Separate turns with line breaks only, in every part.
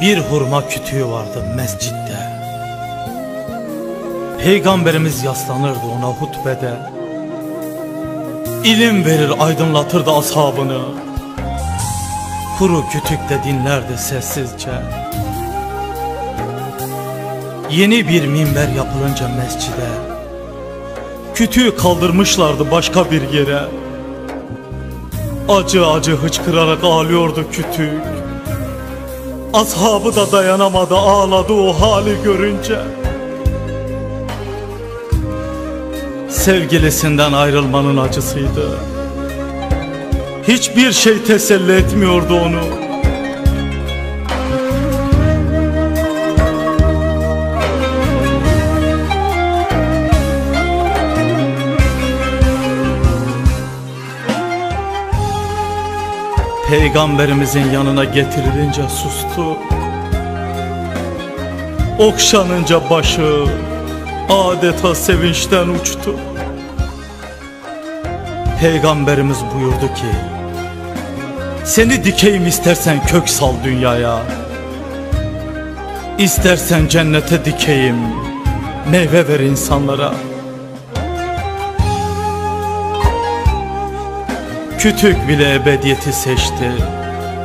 Bir hurma kütüğü vardı mescitte. Peygamberimiz yaslanırdı ona hutbede. İlim verir, aydınlatırdı ashabını. Kuru kütükte dinlerdi sessizce. Yeni bir minber yapılınca mescide, kütüğü kaldırmışlardı başka bir yere. Acı acı hıçkırarak ağlıyordu kütük. Ashabı da dayanamadı, ağladı o hali görünce. Sevgilisinden ayrılmanın acısıydı. Hiçbir şey teselli etmiyordu onu. Peygamberimizin yanına getirilince sustu. Okşanınca başı adeta sevinçten uçtu. Peygamberimiz buyurdu ki, seni dikeyim istersen kök sal dünyaya, İstersen cennete dikeyim, meyve ver insanlara. Kütük bile ebediyeti seçti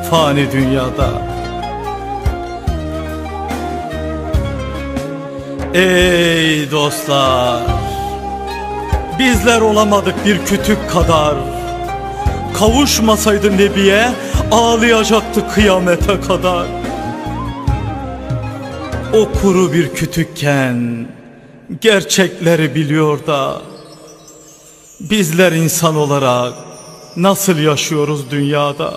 fani dünyada. Ey dostlar, bizler olamadık bir kütük kadar. Kavuşmasaydı Nebiye ağlayacaktı kıyamete kadar. O kuru bir kütükken gerçekleri biliyor da bizler insan olarak nasıl yaşıyoruz dünyada?